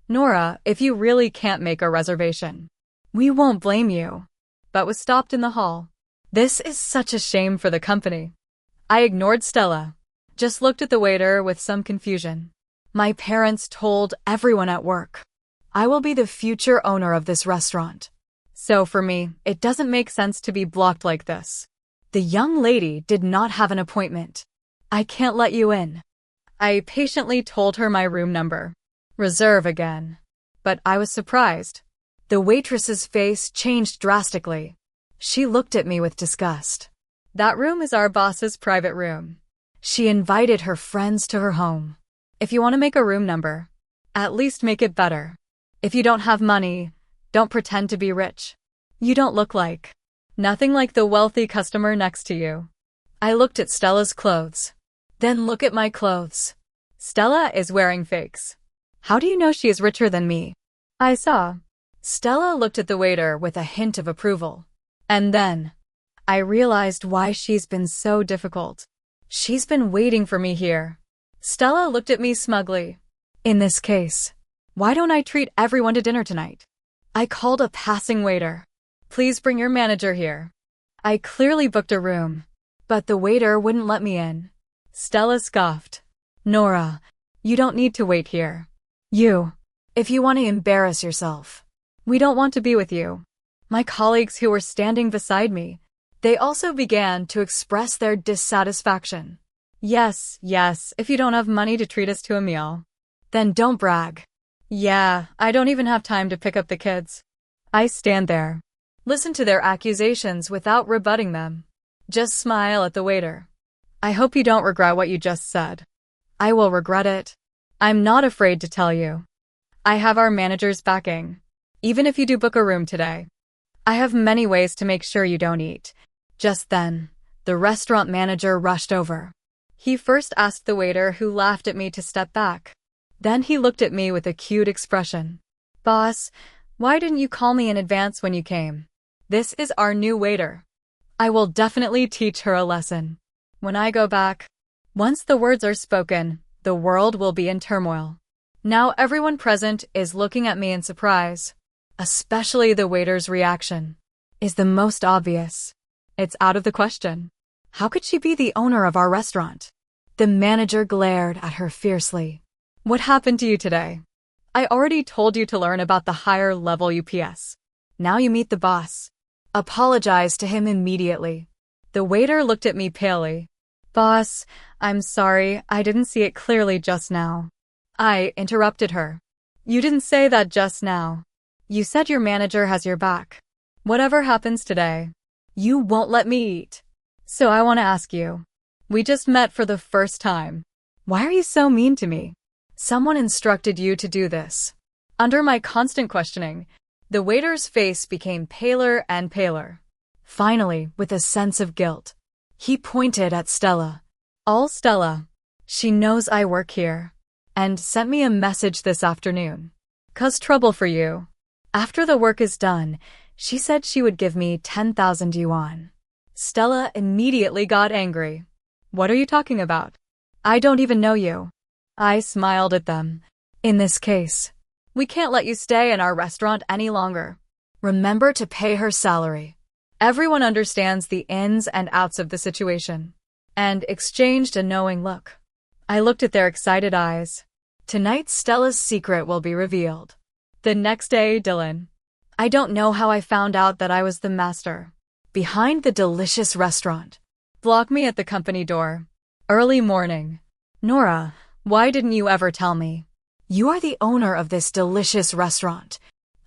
Nora, if you really can't make a reservation, we won't blame you. But was stopped in the hall. This is such a shame for the company. I ignored Stella. Just looked at the waiter with some confusion. My parents told everyone at work. I will be the future owner of this restaurant. So for me, it doesn't make sense to be blocked like this. The young lady did not have an appointment. I can't let you in. I patiently told her my room number. Reserve again. But I was surprised. The waitress's face changed drastically. She looked at me with disgust. That room is our boss's private room. She invited her friends to her home. If you want to make a room number, at least make it better. If you don't have money, don't pretend to be rich. You don't look like nothing like the wealthy customer next to you. I looked at Stella's clothes. Then look at my clothes. Stella is wearing fakes. How do you know she is richer than me? I saw. Stella looked at the waiter with a hint of approval. And then I realized why she's been so difficult. She's been waiting for me here. Stella looked at me smugly. In this case, why don't I treat everyone to dinner tonight? I called a passing waiter. Please bring your manager here. I clearly booked a room, but the waiter wouldn't let me in. Stella scoffed. Nora, you don't need to wait here. If you want to embarrass yourself, we don't want to be with you. My colleagues who were standing beside me, they also began to express their dissatisfaction. Yes, if you don't have money to treat us to a meal, then don't brag. Yeah, I don't even have time to pick up the kids. I stand there, listen to their accusations without rebutting them. Just smile at the waiter. I hope you don't regret what you just said. I will regret it. I'm not afraid to tell you. I have our manager's backing, even if you do book a room today. I have many ways to make sure you don't eat. Just then, the restaurant manager rushed over. He first asked the waiter who laughed at me to step back. Then he looked at me with a cute expression. Boss, why didn't you call me in advance when you came? This is our new waiter. I will definitely teach her a lesson. When I go back, once the words are spoken, the world will be in turmoil. Now everyone present is looking at me in surprise. Especially the waiter's reaction is the most obvious. It's out of the question. How could she be the owner of our restaurant? The manager glared at her fiercely. What happened to you today? I already told you to learn about the higher level UPS. Now you meet the boss. Apologize to him immediately. The waiter looked at me palely. Boss, I'm sorry, I didn't see it clearly just now. I interrupted her. You didn't say that just now. You said your manager has your back. Whatever happens today, you won't let me eat. So I want to ask you. We just met for the first time. Why are you so mean to me? Someone instructed you to do this. Under my constant questioning, the waiter's face became paler and paler. Finally, with a sense of guilt, he pointed at Stella. All Stella. She knows I work here. And sent me a message this afternoon. Cause trouble for you. After the work is done, she said she would give me 10,000 yuan. Stella immediately got angry. What are you talking about? I don't even know you. I smiled at them. In this case, we can't let you stay in our restaurant any longer. Remember to pay her salary. Everyone understands the ins and outs of the situation. And exchanged a knowing look. I looked at their excited eyes. Tonight Stella's secret will be revealed. The next day, Dylan. I don't know how I found out that I was the master behind the delicious restaurant. Block me at the company door. Early morning. Nora, why didn't you ever tell me? You are the owner of this delicious restaurant.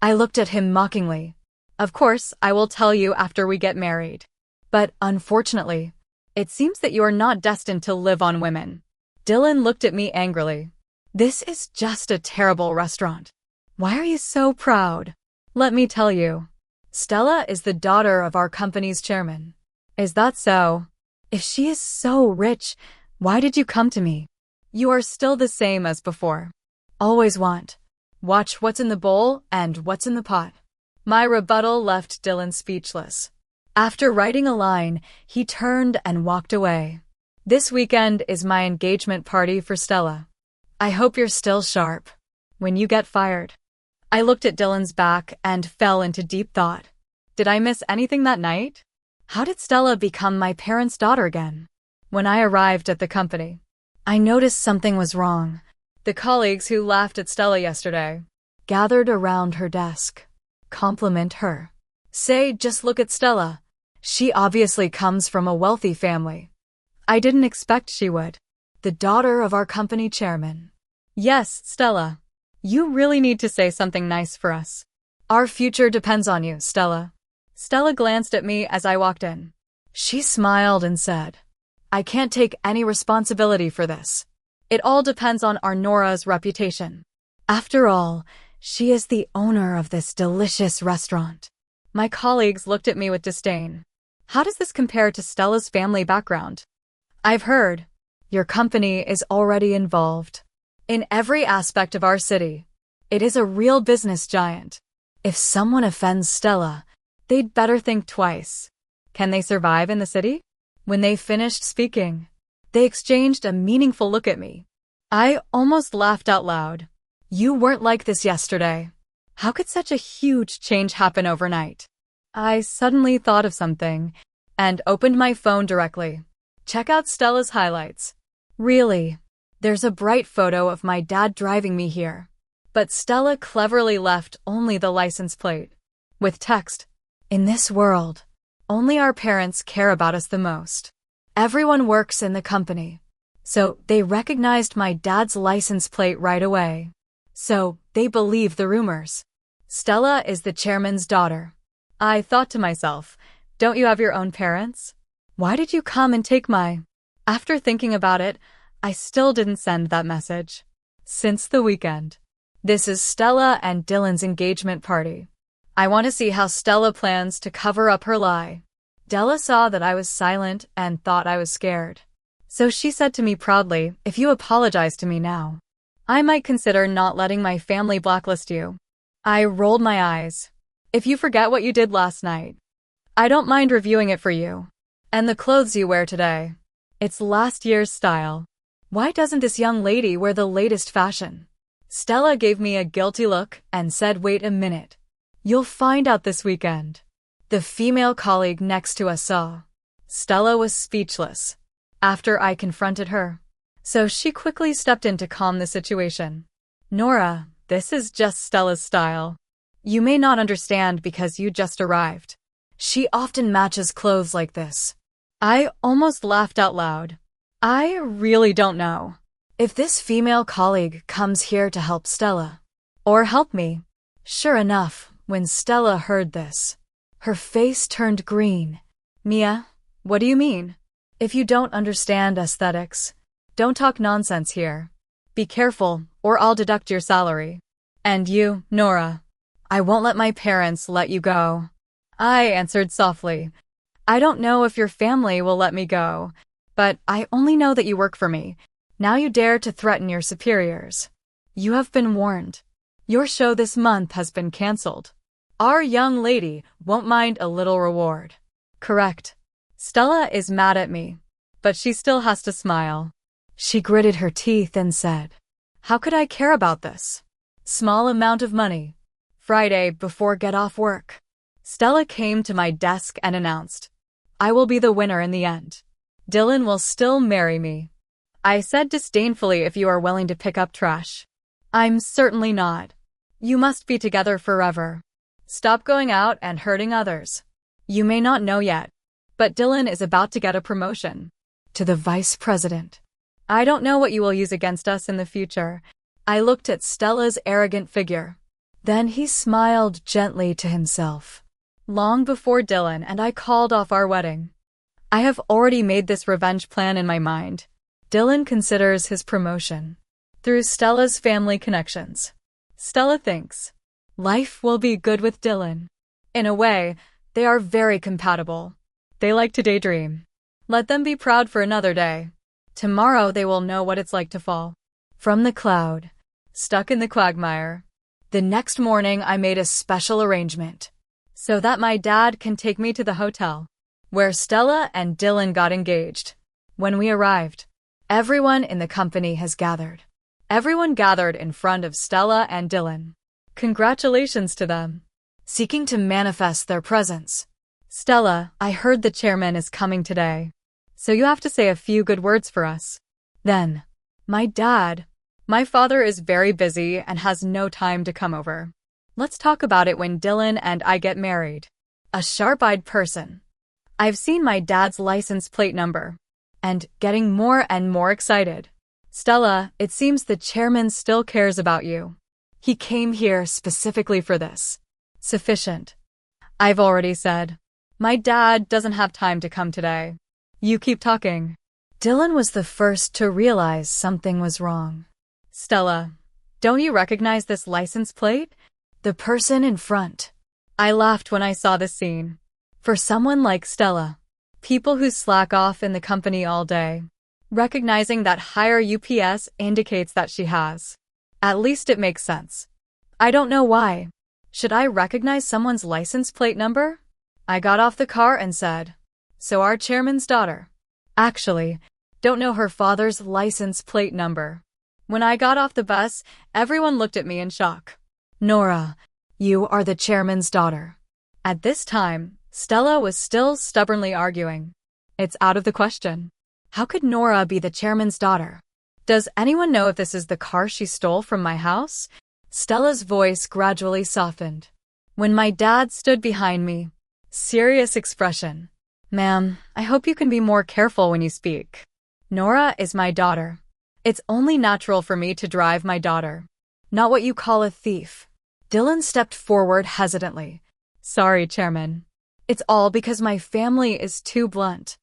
I looked at him mockingly. Of course, I will tell you after we get married. But unfortunately, it seems that you are not destined to live on women. Dylan looked at me angrily. This is just a terrible restaurant. Why are you so proud? Let me tell you. Stella is the daughter of our company's chairman. Is that so? If she is so rich, why did you come to me? You are still the same as before. Always watch what's in the bowl and what's in the pot. My rebuttal left Dylan speechless. After writing a line, he turned and walked away. This weekend is my engagement party for Stella. I hope you're still sharp. when you get fired. I looked at Dylan's back and fell into deep thought. Did I miss anything that night? How did Stella become my parents' daughter again? When I arrived at the company, I noticed something was wrong. The colleagues who laughed at Stella yesterday gathered around her desk. Compliment her. Say, just look at Stella. She obviously comes from a wealthy family. I didn't expect she would. The daughter of our company chairman. Yes, Stella. You really need to say something nice for us. Our future depends on you, Stella. Stella glanced at me as I walked in. She smiled and said, I can't take any responsibility for this. It all depends on our Nora's reputation. After all, she is the owner of this delicious restaurant. My colleagues looked at me with disdain. How does this compare to Stella's family background? I've heard. Your company is already involved in every aspect of our city. It is a real business giant. If someone offends Stella, they'd better think twice. Can they survive in the city? When they finished speaking, they exchanged a meaningful look at me. I almost laughed out loud. You weren't like this yesterday. How could such a huge change happen overnight? I suddenly thought of something and opened my phone directly. Check out Stella's highlights. Really? There's a bright photo of my dad driving me here. But Stella cleverly left only the license plate. With text, in this world, only our parents care about us the most. Everyone works in the company. So they recognized my dad's license plate right away. So they believe the rumors. Stella is the chairman's daughter. I thought to myself, don't you have your own parents? Why did you come and take my... After thinking about it, I still didn't send that message. Since the weekend. This is Stella and Dylan's engagement party. I want to see how Stella plans to cover up her lie. Della saw that I was silent and thought I was scared. So she said to me proudly, if you apologize to me now, I might consider not letting my family blacklist you. I rolled my eyes. If you forget what you did last night, I don't mind reviewing it for you. And the clothes you wear today. It's last year's style. Why doesn't this young lady wear the latest fashion? Stella gave me a guilty look and said, wait a minute. You'll find out this weekend. The female colleague next to us saw. Stella was speechless after I confronted her. So she quickly stepped in to calm the situation. Nora, this is just Stella's style. You may not understand because you just arrived. She often matches clothes like this. I almost laughed out loud. I really don't know if this female colleague comes here to help Stella or help me. Sure enough, when Stella heard this, her face turned green. Mia, what do you mean? If you don't understand aesthetics, don't talk nonsense here. Be careful, or I'll deduct your salary. And you, Nora, I won't let my parents let you go. I answered softly. I don't know if your family will let me go, but I only know that you work for me. Now you dare to threaten your superiors. You have been warned. Your show this month has been canceled. Our young lady won't mind a little reward. Correct. Stella is mad at me, but she still has to smile. She gritted her teeth and said, how could I care about this? Small amount of money. Friday before get off work. Stella came to my desk and announced, I will be the winner in the end. Dylan will still marry me. I said disdainfully, if you are willing to pick up trash. I'm certainly not. You must be together forever. Stop going out and hurting others. You may not know yet, but Dylan is about to get a promotion to the vice president. I don't know what you will use against us in the future. I looked at Stella's arrogant figure. Then he smiled gently to himself. Long before Dylan and I called off our wedding, I have already made this revenge plan in my mind. Dylan considers his promotion through Stella's family connections. Stella thinks life will be good with Dylan. In a way, they are very compatible. They like to daydream. Let them be proud for another day. Tomorrow they will know what it's like to fall from the cloud, stuck in the quagmire. The next morning I made a special arrangement so that my dad can take me to the hotel where Stella and Dylan got engaged. When we arrived, everyone in the company has gathered. Everyone gathered in front of Stella and Dylan. Congratulations to them. Seeking to manifest their presence. Stella, I heard the chairman is coming today. So you have to say a few good words for us. Then, my father is very busy and has no time to come over. Let's talk about it when Dylan and I get married. A sharp-eyed person. I've seen my dad's license plate number. And getting more and more excited. Stella, it seems the chairman still cares about you. He came here specifically for this. Sufficient. I've already said. My dad doesn't have time to come today. You keep talking. Dylan was the first to realize something was wrong. Stella, don't you recognize this license plate? The person in front. I laughed when I saw this scene. For someone like Stella, people who slack off in the company all day, recognizing that higher UPS indicates that she has. At least it makes sense. I don't know why. Should I recognize someone's license plate number? I got off the car and said, so our chairman's daughter. Actually, don't know her father's license plate number. When I got off the bus, everyone looked at me in shock. Nora, you are the chairman's daughter. At this time, Stella was still stubbornly arguing. It's out of the question. How could Nora be the chairman's daughter? Does anyone know if this is the car she stole from my house? Stella's voice gradually softened. When my dad stood behind me, serious expression. Ma'am, I hope you can be more careful when you speak. Nora is my daughter. It's only natural for me to drive my daughter. Not what you call a thief. Dylan stepped forward hesitantly. Sorry, Chairman. It's all because my family is too blunt.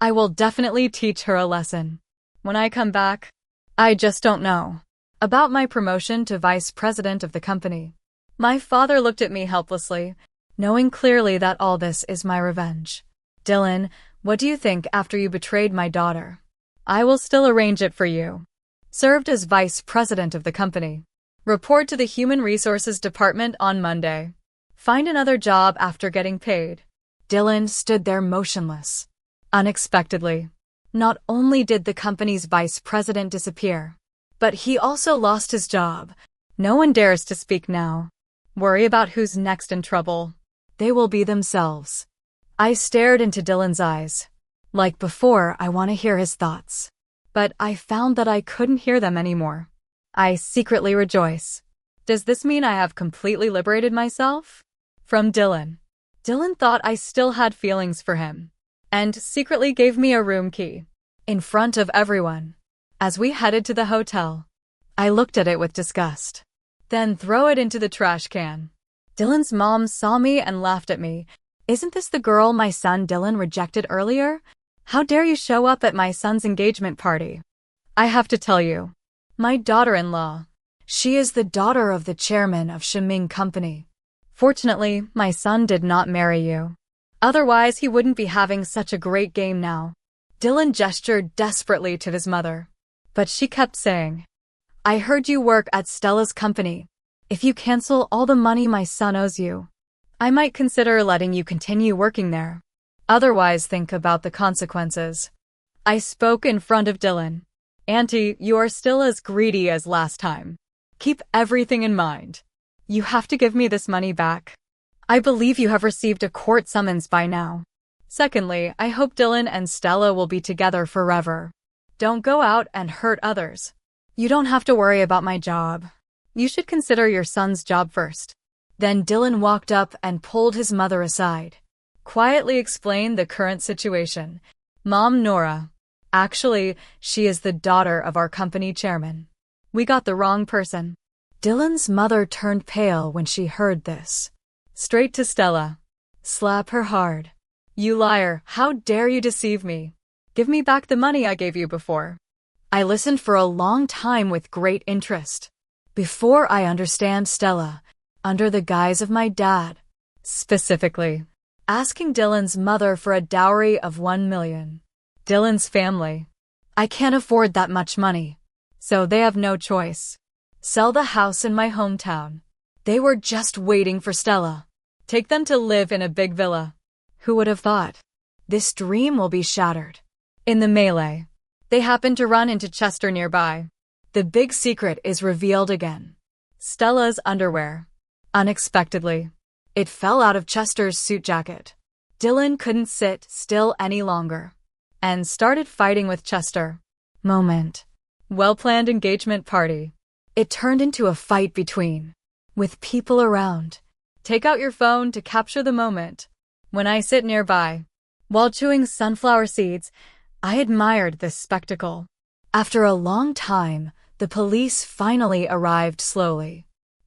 I will definitely teach her a lesson. When I come back, I just don't know. About my promotion to vice president of the company. My father looked at me helplessly, knowing clearly that all this is my revenge. Dylan, what do you think after you betrayed my daughter? I will still arrange it for you. Served as vice president of the company. Report to the Human Resources Department on Monday. Find another job after getting paid. Dylan stood there motionless. Unexpectedly. Not only did the company's vice president disappear, but he also lost his job. No one dares to speak now. Worry about who's next in trouble. They will be themselves. I stared into Dylan's eyes. Like before, I want to hear his thoughts. But I found that I couldn't hear them anymore. I secretly rejoice. Does this mean I have completely liberated myself? From Dylan. Dylan thought I still had feelings for him, and secretly gave me a room key. In front of everyone. As we headed to the hotel, I looked at it with disgust. Then throw it into the trash can. Dylan's mom saw me and laughed at me. Isn't this the girl my son Dylan rejected earlier? How dare you show up at my son's engagement party? I have to tell you. My daughter-in-law. She is the daughter of the chairman of Shiming Company. Fortunately, my son did not marry you. Otherwise, he wouldn't be having such a great game now. Dylan gestured desperately to his mother. But she kept saying, I heard you work at Stella's company. If you cancel all the money my son owes you, I might consider letting you continue working there. Otherwise, think about the consequences. I spoke in front of Dylan. Auntie, you are still as greedy as last time. Keep everything in mind. You have to give me this money back. I believe you have received a court summons by now. Secondly, I hope Dylan and Stella will be together forever. Don't go out and hurt others. You don't have to worry about my job. You should consider your son's job first. Then Dylan walked up and pulled his mother aside. Quietly explained the current situation. Mom Nora. Actually, she is the daughter of our company chairman. We got the wrong person. Dylan's mother turned pale when she heard this. Straight to Stella. Slap her hard. You liar, how dare you deceive me? Give me back the money I gave you before. I listened for a long time with great interest. Before I understand Stella, under the guise of my dad. Specifically, asking Dylan's mother for a dowry of $1 million. Dylan's family. I can't afford that much money. So they have no choice. Sell the house in my hometown. They were just waiting for Stella. Take them to live in a big villa. Who would have thought? This dream will be shattered. In the melee, they happened to run into Chester nearby. The big secret is revealed again. Stella's underwear. Unexpectedly, it fell out of Chester's suit jacket. Dylan couldn't sit still any longer and started fighting with Chester. Moment. Well-planned engagement party. It turned into a fight with people around. Take out your phone to capture the moment. When I sit nearby, while chewing sunflower seeds, I admired this spectacle. After a long time, the police finally arrived slowly.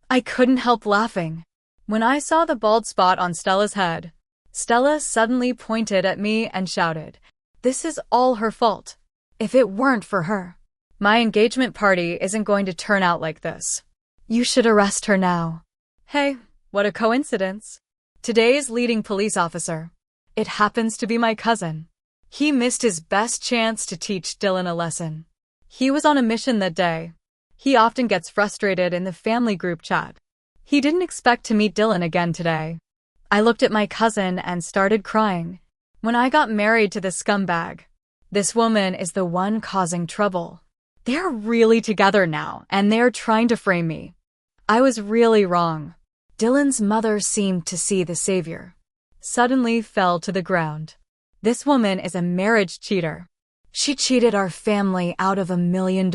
I couldn't help laughing when I saw the bald spot on Stella's head. Stella suddenly pointed at me and shouted, "This is all her fault. If it weren't for her, my engagement party isn't going to turn out like this. You should arrest her now." Hey, what a coincidence. Today's leading police officer. It happens to be my cousin. He missed his best chance to teach Dylan a lesson. He was on a mission that day. He often gets frustrated in the family group chat. He didn't expect to meet Dylan again today. I looked at my cousin and started crying. When I got married to this scumbag, this woman is the one causing trouble. They're really together now, and they're trying to frame me. I was really wrong. Dylan's mother seemed to see the savior. Suddenly fell to the ground. This woman is a marriage cheater. She cheated our family out of $1 million.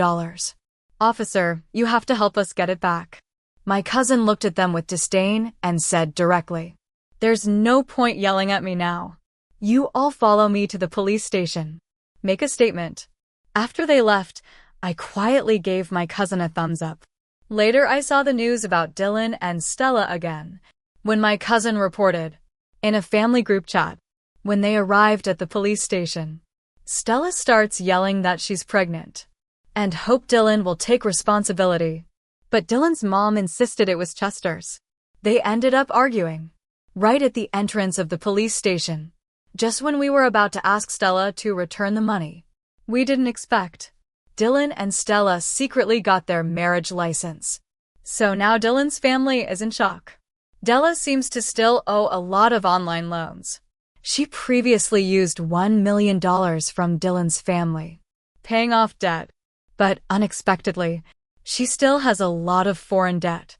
Officer, you have to help us get it back. My cousin looked at them with disdain and said directly, "There's no point yelling at me now. You all follow me to the police station. Make a statement." After they left, I quietly gave my cousin a thumbs up. Later, I saw the news about Dylan and Stella again, when my cousin reported, in a family group chat, when they arrived at the police station. Stella starts yelling that she's pregnant and hope Dylan will take responsibility. But Dylan's mom insisted it was Chester's. They ended up arguing right at the entrance of the police station, just when we were about to ask Stella to return the money. We didn't expect. Dylan and Stella secretly got their marriage license. So now Dylan's family is in shock. Stella seems to still owe a lot of online loans. She previously used $1 million from Dylan's family, paying off debt. But unexpectedly, she still has a lot of foreign debt.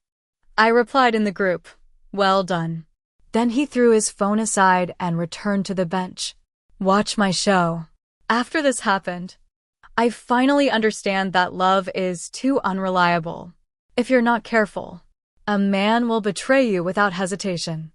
I replied in the group, "Well done." Then he threw his phone aside and returned to the bench. Watch my show. After this happened, I finally understand that love is too unreliable. If you're not careful, a man will betray you without hesitation.